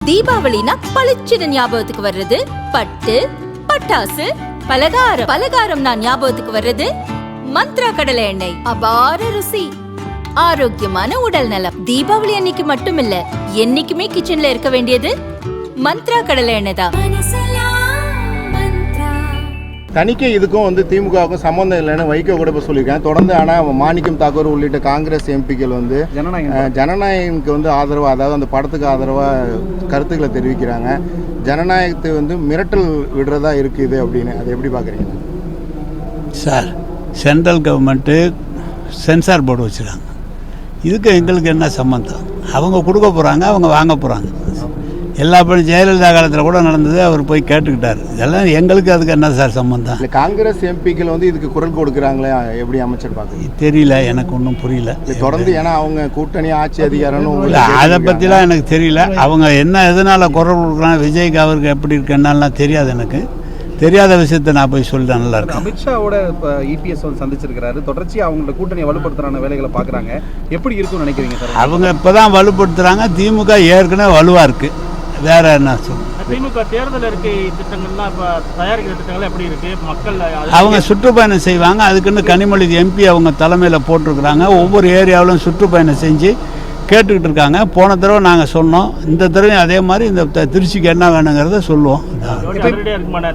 தீபாவளினா பளிச்சுன்னு ஞாபகத்துக்கு வர்றது பட்டு, பட்டாசு, பலகாரம்னா ஞாபகத்துக்கு வர்றது மந்த்ரா கடலை எண்ணெய். அபார ருசி, ஆரோக்கியமான உடல் நலம். தீபாவளி அன்னைக்கு மட்டும் இல்ல, என்னைக்குமே கிச்சன்ல இருக்க வேண்டியது மந்த்ரா கடலை எண்ணெய் தான். தணிக்கை இதுக்கும் வந்து திமுகவுக்கும் சம்மந்தம் இல்லைன்னு வைகோ கூட இப்போ சொல்லியிருக்காங்க தொடர்ந்து. ஆனால் மாணிக்கம் தாக்கூர் உள்ளிட்ட காங்கிரஸ் எம்பிக்கள் வந்து ஜனநாயகனுக்கு வந்து ஆதரவாக, அதாவது அந்த படத்துக்கு ஆதரவாக கருத்துக்களை தெரிவிக்கிறாங்க. ஜனநாயகத்தை வந்து மிரட்டல் விடுறதா இருக்குது அப்படின்னு, அதை எப்படி பார்க்குறீங்க sir? Central government censor board வச்சுருக்காங்க. இதுக்கு எங்களுக்கு என்ன சம்மந்தம்? அவங்க கொடுக்க போகிறாங்க, அவங்க வாங்க போகிறாங்க. எல்லா படி ஜெயலலிதா காலத்தில் கூட நடந்தது, அவர் போய் கேட்டுக்கிட்டார். இதெல்லாம் எங்களுக்கு அதுக்கு என்ன சார் சம்பந்தம்? இல்லை, காங்கிரஸ் எம்பிக்கள் வந்து இதுக்கு குரல் கொடுக்குறாங்களே, எப்படி அமைச்சர் பார்க்குறீங்க? தெரியல, எனக்கு ஒன்றும் புரியல தொடர்ந்து. ஏன்னா அவங்க கூட்டணி ஆட்சி அதிகாரம்னு அதை பற்றிலாம் எனக்கு தெரியல. அவங்க என்ன எதனால் குரல் கொடுக்குறாங்க, விஜய்க்கு அவருக்கு எப்படி இருக்கு என்னலாம் தெரியாது. எனக்கு தெரியாத விஷயத்தை நான் போய் சொல்லிட்டேன். நல்லா இருக்கு. அமித்ஷாவோட இப்போ இபிஎஸ் வந்து சந்திச்சிருக்கிறாரு. தொடர்ச்சியாக அவங்களோட கூட்டணியை வலுப்படுத்துறான வேலைகளை பார்க்குறாங்க. எப்படி இருக்கும்னு நினைக்கிறீங்க சார்? அவங்க இப்போ தான் வலுப்படுத்துகிறாங்க. திமுக ஏற்கனவே வலுவாக இருக்குது. வேற என்ன சொல்லுங்க? திமுக தேர்தல் அறிக்கை திட்டங்கள்லாம் இப்போ தயாரிக்கிற திட்டங்கள் எப்படி இருக்கு? மக்கள் அவங்க சுற்றுப்பயணம் செய்வாங்க. அதுக்குன்னு கனிமொழி எம்பி அவங்க தலைமையில் போட்டிருக்கிறாங்க. ஒவ்வொரு ஏரியாவிலும் சுற்றுப்பயணம் செஞ்சு கேட்டுக்கிட்டு இருக்காங்க. போன தடவை நாங்கள் சொன்னோம், இந்த தடவையும் அதே மாதிரி இந்த திருச்சிக்கு என்ன வேணுங்கிறத சொல்லுவோம்.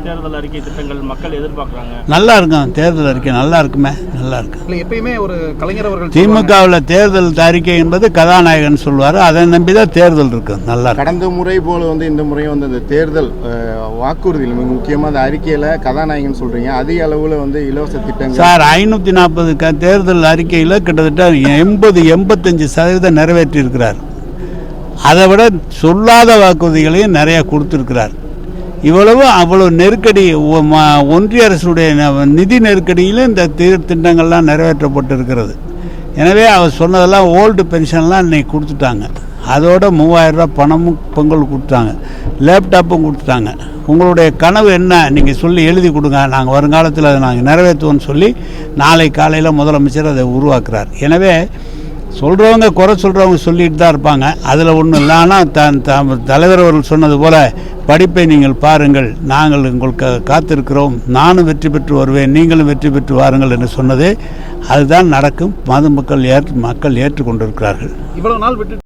தேர்தல் அறிக்கை திட்டங்கள் மக்கள் எதிர்பார்க்குறாங்க. நல்லா இருக்கும். தேர்தல் அறிக்கை நல்லா இருக்குமே, நல்லா இருக்கு. எப்பயுமே ஒரு கலைஞர் அவர்கள் திமுகவில் தேர்தல் அறிக்கை என்பது கதாநாயகன் சொல்லுவார். அதை நம்பி தான் தேர்தல் இருக்கு. நல்லா இருக்கு. கடந்த முறை போல வந்து இந்த முறையும் வந்து இந்த தேர்தல் வாக்குறுதியில் மிக முக்கியமாக அந்த அறிக்கையில் கதாநாயகன் சொல்கிறீங்க. அதிக அளவில் வந்து இலவச திட்டங்கள் சார் 540 தேர்தல் அறிக்கையில் கிட்டத்தட்ட 80-85% நிறைவேற்றியிருக்கிறார். அதை விட சொல்லாத வாக்குறுதிகளையும் நிறைய கொடுத்துருக்கிறார். அவ்வளவு நெருக்கடி, ஒன்றிய அரசுடைய நிதி நெருக்கடியிலும் இந்த திட்டங்கள்லாம் நிறைவேற்றப்பட்டிருக்கிறது. எனவே அவர் சொன்னதெல்லாம் ஓல்டு பென்ஷன்லாம் இன்னைக்கு கொடுத்துட்டாங்க. அதோட 3000 ரூபா பணமும் பொங்கல் கொடுத்தாங்க, லேப்டாப்பும் கொடுத்துட்டாங்க. உங்களுடைய கனவு என்ன நீங்கள் சொல்லி எழுதி கொடுங்க, நாங்கள் வருங்காலத்தில் அதை நாங்கள் நிறைவேற்றுவோம்னு சொல்லி நாளை காலையில் முதலமைச்சர் அதை உருவாக்குறார். எனவே சொல்கிறவங்க குறை சொல்கிறவங்க சொல்லிட்டு தான் இருப்பாங்க, அதில் ஒன்றும் இல்லை. ஆனால் தலைவர் அவர்கள் சொன்னது போல் படிப்பை நீங்கள் பாருங்கள், நாங்கள் உங்களுக்கு காத்திருக்கிறோம், நானும் வெற்றி பெற்று வருவேன், நீங்களும் வெற்றி பெற்று வாருங்கள் என்று சொன்னது அதுதான் நடக்கும். மக்கள் ஏற்றுக்கொண்டிருக்கிறார்கள். இவ்வளவு நாள் விட்டு